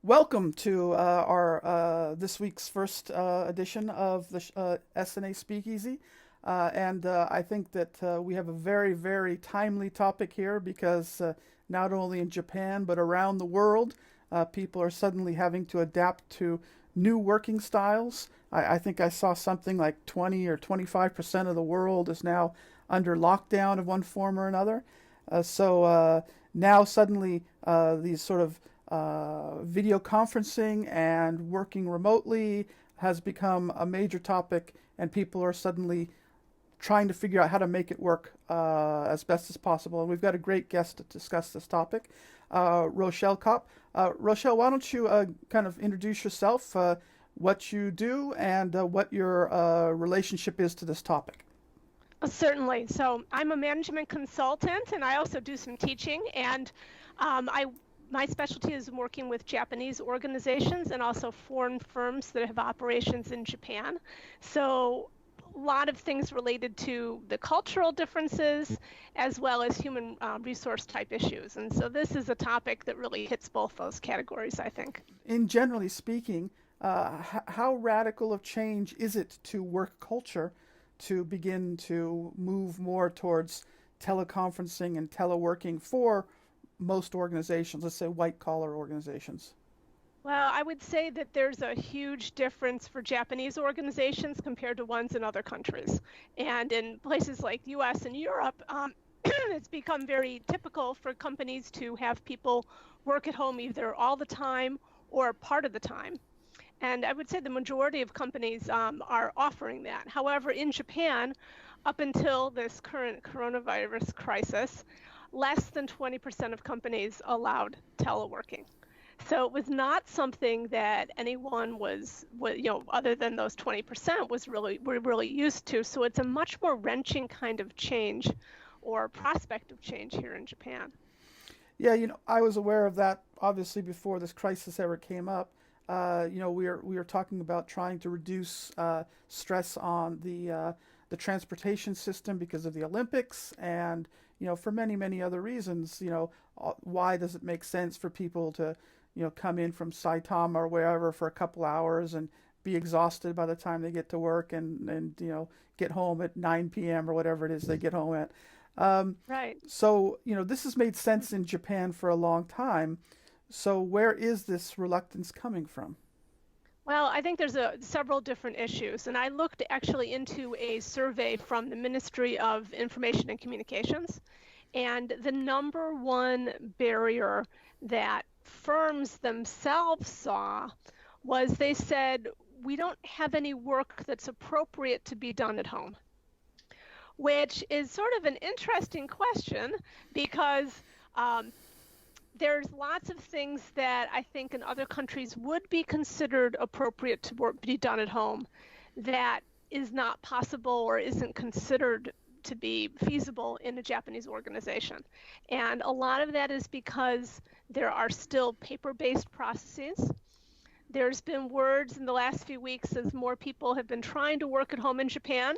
Welcome to our this week's first edition of the SNA Speakeasy. And I think that we have a very, very timely topic here because not only in Japan but around the world, people are suddenly having to adapt to new working styles. I think I saw something like 20 or 25% of the world is now under lockdown of one form or another. So now suddenly these sort of video conferencing and working remotely has become a major topic, and people are suddenly trying to figure out how to make it work as best as possible. And we've got a great guest to discuss this topic, Rochelle Kopp. Rochelle, why don't you kind of introduce yourself, what you do, and what your relationship is to this topic? Certainly. So I'm a management consultant, and I also do some teaching. And I my specialty is working with Japanese organizations and also foreign firms that have operations in Japan. So a lot of things related to the cultural differences as well as human resource type issues. And so this is a topic that really hits both those categories, I think. In generally speaking, how radical of change is it to work culture to begin to move more towards teleconferencing and teleworking for most organizations, let's say white collar organizations? Well, I would say that there's a huge difference for Japanese organizations compared to ones in other countries. And in places like the US and Europe, it's become very typical for companies to have people work at home either all the time or part of the time. And I would say the majority of companies are offering that. However, in Japan, up until this current coronavirus crisis, less than 20% of companies allowed teleworking. So it was not something that anyone other than those 20% were really used to. So it's a much more wrenching kind of change or prospect of change here in Japan. Yeah, I was aware of that obviously before this crisis ever came up. We are talking about trying to reduce stress on the transportation system because of the Olympics, and for many many other reasons. Why does it make sense for people to come in from Saitama or wherever for a couple hours and be exhausted by the time they get to work, and get home at 9 p.m. or whatever it is they get home at. Right. So this has made sense in Japan for a long time. So where is this reluctance coming from? Well, I think there's several different issues, and I looked actually into a survey from the Ministry of Information and Communications, and the number one barrier that firms themselves saw was they said, we don't have any work that's appropriate to be done at home, which is sort of an interesting question because there's lots of things that I think in other countries would be considered appropriate to be done at home that is not possible or isn't considered to be feasible in a Japanese organization. And a lot of that is because there are still paper-based processes. There's been words in the last few weeks as more people have been trying to work at home in Japan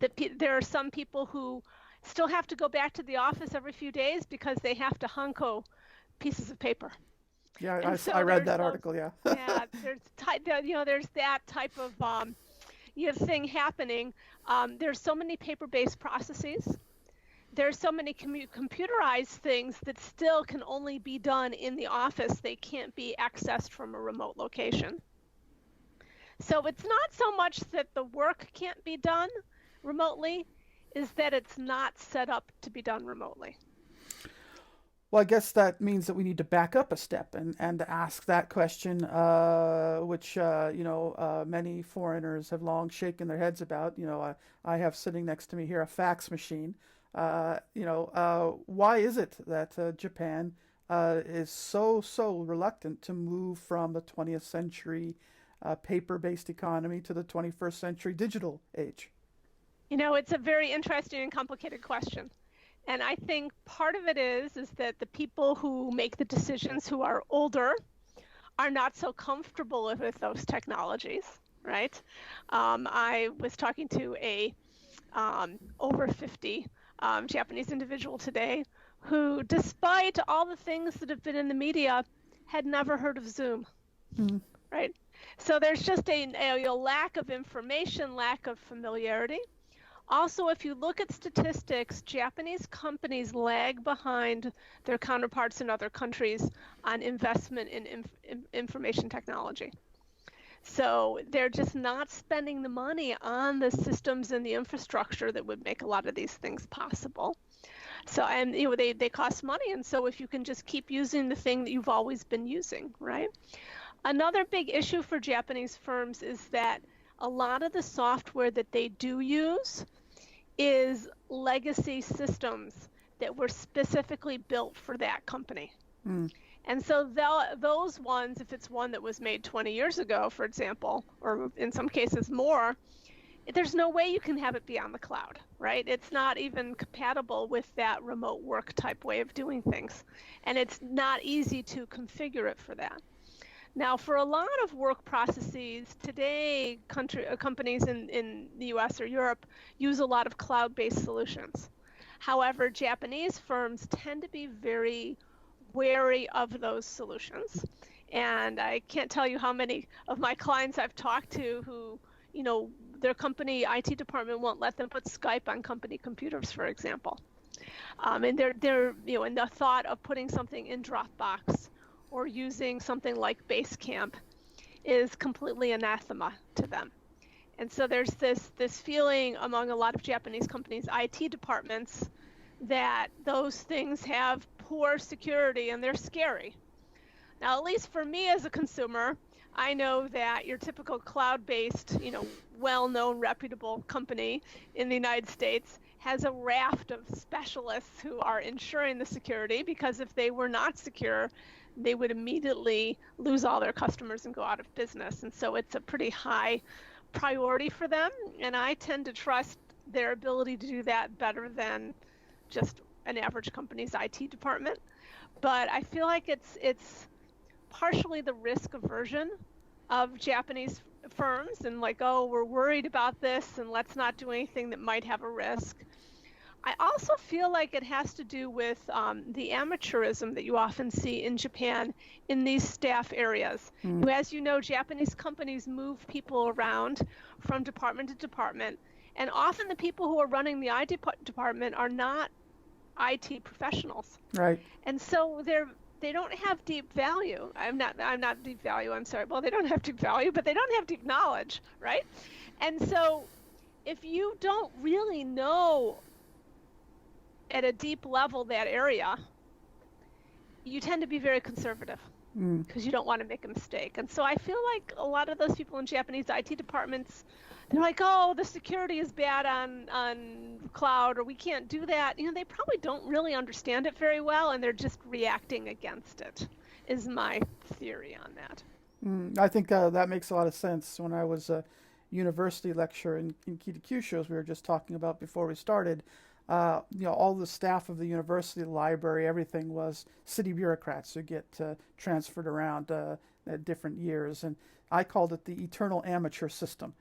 that there are some people who still have to go back to the office every few days because they have to hanko pieces of paper. Yeah, And I so read that article. Yeah. yeah, there's that type of thing happening. There's so many paper-based processes. There's so many computerized things that still can only be done in the office. They can't be accessed from a remote location. So it's not so much that the work can't be done remotely, is that it's not set up to be done remotely. Well, I guess that means that we need to back up a step and ask that question, which many foreigners have long shaken their heads about. I have sitting next to me here a fax machine. Why is it that Japan is so reluctant to move from the 20th century paper-based economy to the 21st century digital age? It's a very interesting and complicated question. And I think part of it is that the people who make the decisions who are older are not so comfortable with those technologies, right? I was talking to a over 50 Japanese individual today who, despite all the things that have been in the media, had never heard of Zoom. right? So there's just a lack of information, lack of familiarity. Also, if you look at statistics, Japanese companies lag behind their counterparts in other countries on investment in information technology. So they're just not spending the money on the systems and the infrastructure that would make a lot of these things possible. So, and they cost money, and so if you can just keep using the thing that you've always been using, right? Another big issue for Japanese firms is that a lot of the software that they do use is legacy systems that were specifically built for that company. And so those ones, if it's one that was made 20 years ago, for example, or in some cases more, there's no way you can have it be on the cloud, right? It's not even compatible with that remote work type way of doing things. And it's not easy to configure it for that. Now, for a lot of work processes, today companies in the US or Europe use a lot of cloud-based solutions. However, Japanese firms tend to be very wary of those solutions. And I can't tell you how many of my clients I've talked to who, their company IT department won't let them put Skype on company computers, for example. And they're in the thought of putting something in Dropbox or using something like Basecamp is completely anathema to them. And so there's this feeling among a lot of Japanese companies' IT departments that those things have poor security and they're scary. Now, at least for me as a consumer, I know that your typical cloud-based, well-known, reputable company in the United States has a raft of specialists who are ensuring the security, because if they were not secure, they would immediately lose all their customers and go out of business. And so it's a pretty high priority for them. And I tend to trust their ability to do that better than just an average company's IT department. But I feel like it's partially the risk aversion of Japanese firms and like, oh, we're worried about this and let's not do anything that might have a risk. I also feel like it has to do with the amateurism that you often see in Japan in these staff areas. As you know, Japanese companies move people around from department to department, and often the people who are running the IT department are not IT professionals. Right. And so they don't have deep value. I'm not deep value, I'm sorry. Well, they don't have deep value, but they don't have deep knowledge, right? And so if you don't really know at a deep level that area, you tend to be very conservative because you don't want to make a mistake. And so I feel like a lot of those people in Japanese IT departments, they're like, oh, the security is bad on cloud, or we can't do that. They probably don't really understand it very well, and they're just reacting against it, is my theory on that. I think that makes a lot of sense. When I was a university lecturer in Kitakyushu, as we were just talking about before we started, all the staff of the university, the library, everything was city bureaucrats who get transferred around at different years. And I called it the eternal amateur system.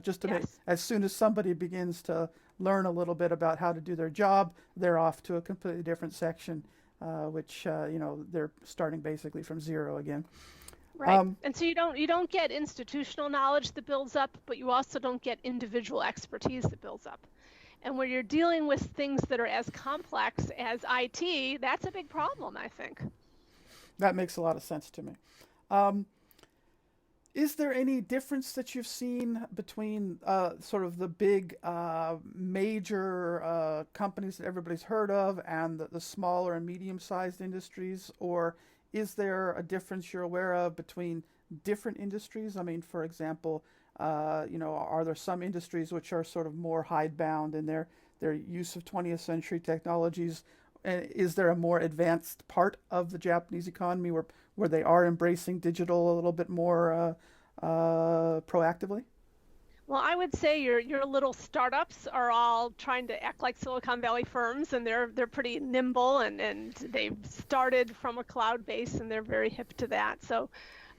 Just to make, as soon as somebody begins to learn a little bit about how to do their job, they're off to a completely different section, which, they're starting basically from zero again. Right. And so you don't get institutional knowledge that builds up, but you also don't get individual expertise that builds up. And when you're dealing with things that are as complex as IT, that's a big problem, I think. That makes a lot of sense to me. Is there any difference that you've seen between sort of the big major companies that everybody's heard of and the smaller and medium-sized industries? Or is there a difference you're aware of between different industries? I mean, for example, are there some industries which are sort of more hidebound in their use of 20th century technologies? And is there a more advanced part of the Japanese economy where they are embracing digital a little bit more proactively? Well, I would say your little startups are all trying to act like Silicon Valley firms, and they're pretty nimble, and they've started from a cloud base, and they're very hip to that. So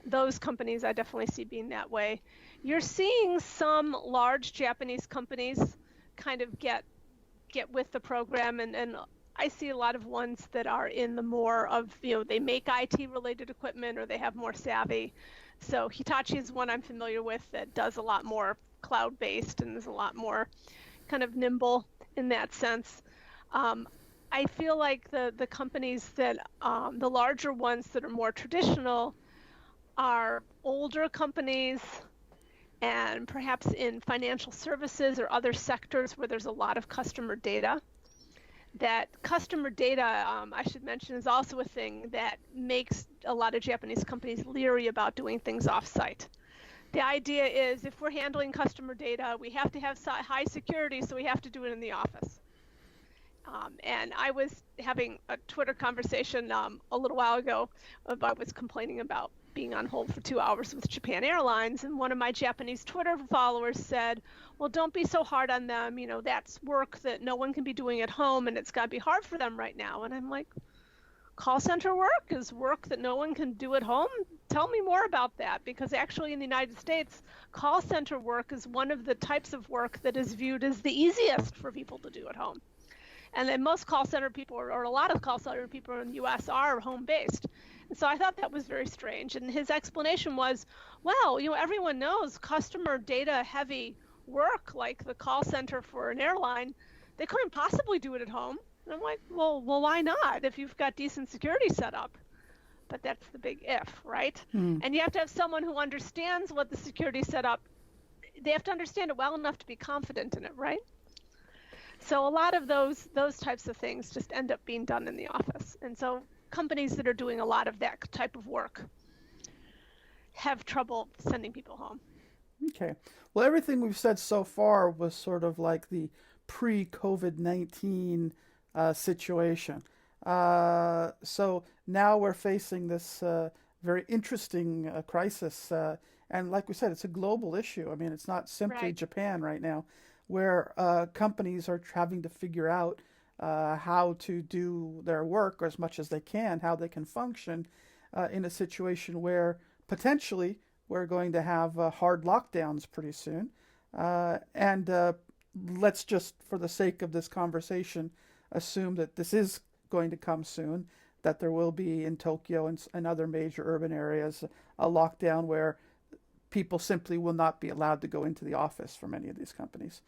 those companies I definitely see being that way. You're seeing some large Japanese companies kind of get with the program and I see a lot of ones that are in the more of, they make IT related equipment or they have more savvy. So Hitachi is one I'm familiar with that does a lot more cloud based and is a lot more kind of nimble in that sense. Um, I feel like the companies that, the larger ones that are more traditional are older companies and perhaps in financial services or other sectors where there's a lot of customer data. That customer data, I should mention, is also a thing that makes a lot of Japanese companies leery about doing things off-site. The idea is if we're handling customer data, we have to have high security, so we have to do it in the office. And I was having a Twitter conversation a little while ago about, I was complaining about being on hold for 2 hours with Japan Airlines, and one of my Japanese Twitter followers said, well, don't be so hard on them, that's work that no one can be doing at home and it's got to be hard for them right now. And I'm like, call center work is work that no one can do at home? Tell me more about that, because actually in the United States, call center work is one of the types of work that is viewed as the easiest for people to do at home. And then most call center people, or a lot of call center people in the US are home-based. And so I thought that was very strange. And his explanation was, well, everyone knows customer data heavy work, like the call center for an airline, they couldn't possibly do it at home. And I'm like, well, why not if you've got decent security set up? But that's the big if, right? And you have to have someone who understands what the security setup, they have to understand it well enough to be confident in it, right? So a lot of those types of things just end up being done in the office. And so companies that are doing a lot of that type of work have trouble sending people home. Okay. Well, everything we've said so far was sort of like the pre-COVID-19 situation. So now we're facing this very interesting crisis. And like we said, it's a global issue. I mean, it's not simply Right. Japan right now, where companies are having to figure out how to do their work as much as they can, how they can function in a situation where potentially we're going to have hard lockdowns pretty soon. And let's just, for the sake of this conversation, assume that this is going to come soon, that there will be in Tokyo and other major urban areas a lockdown where people simply will not be allowed to go into the office for many of these companies.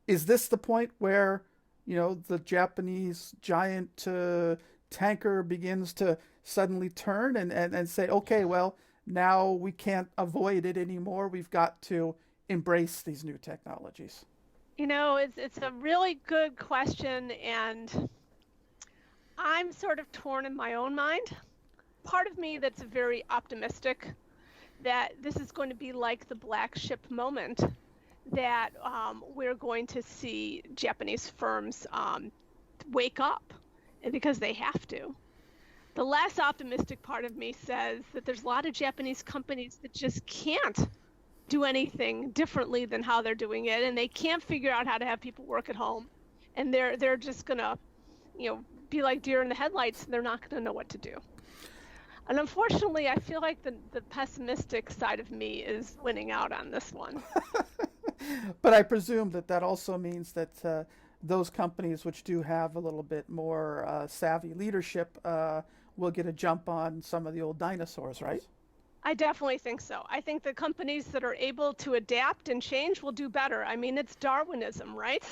Is this the point where, the Japanese giant tanker begins to suddenly turn and say, okay, well, now we can't avoid it anymore. We've got to embrace these new technologies? It's a really good question, and I'm sort of torn in my own mind. Part of me that's very optimistic that this is going to be like the black ship moment, that we're going to see Japanese firms wake up, and because they have to. The less optimistic part of me says that there's a lot of Japanese companies that just can't do anything differently than how they're doing it, and they can't figure out how to have people work at home, and they're just gonna, be like deer in the headlights, and they're not gonna know what to do. And unfortunately, I feel like the pessimistic side of me is winning out on this one. But I presume that also means that those companies which do have a little bit more savvy leadership will get a jump on some of the old dinosaurs, right? I definitely think so. I think the companies that are able to adapt and change will do better. I mean, it's Darwinism, right?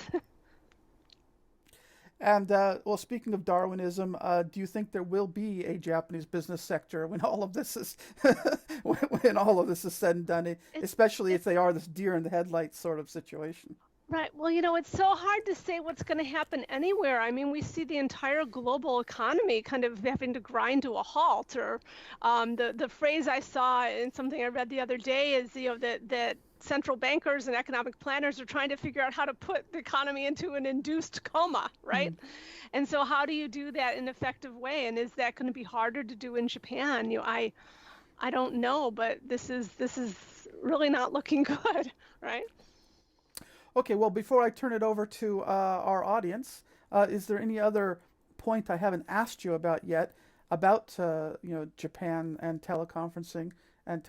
And well, speaking of Darwinism, do you think there will be a Japanese business sector when all of this is when all of this is said and done, especially if they are this deer in the headlights sort of situation? Right. Well, it's so hard to say what's going to happen anywhere. I mean, we see the entire global economy kind of having to grind to a halt. Or the phrase I saw in something I read the other day is, that central bankers and economic planners are trying to figure out how to put the economy into an induced coma, right? And so how do you do that in an effective way? And is that going to be harder to do in Japan? I don't know, but this is really not looking good, right? Okay, well, before I turn it over to our audience, is there any other point I haven't asked you about yet about Japan and teleconferencing and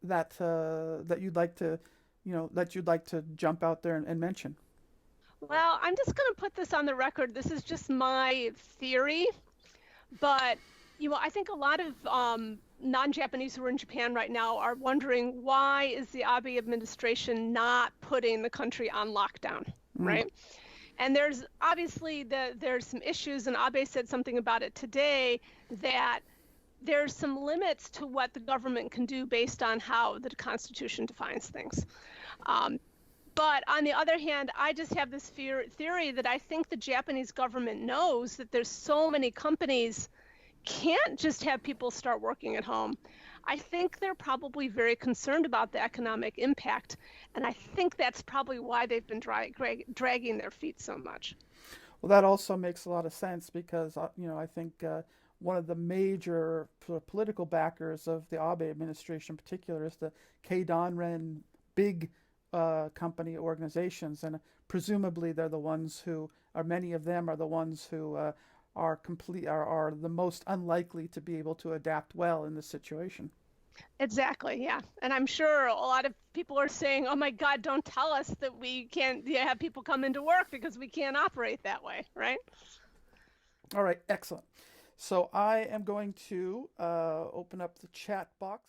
that you'd like to jump out there and mention? Well, I'm just going to put this on the record. This is just my theory, but I think a lot of non-Japanese who are in Japan right now are wondering why is the Abe administration not putting the country on lockdown, Mm. right? And there's obviously there's some issues, and Abe said something about it today that there's some limits to what the government can do based on how the Constitution defines things. Um, but on the other hand, I just have this theory that I think the Japanese government knows that there's so many companies can't just have people start working at home. I think they're probably very concerned about the economic impact, and I think that's probably why they've been dragging their feet so much. Well, that also makes a lot of sense because I think one of the major political backers of the Abe administration, in particular, is the Keidanren big company organizations, and presumably they're the ones who are many of them are the ones who are the most unlikely to be able to adapt well in this situation. Exactly, yeah. And I'm sure a lot of people are saying, oh my God, don't tell us that we can't have people come into work because we can't operate that way, right? All right, excellent. So I am going to open up the chat box.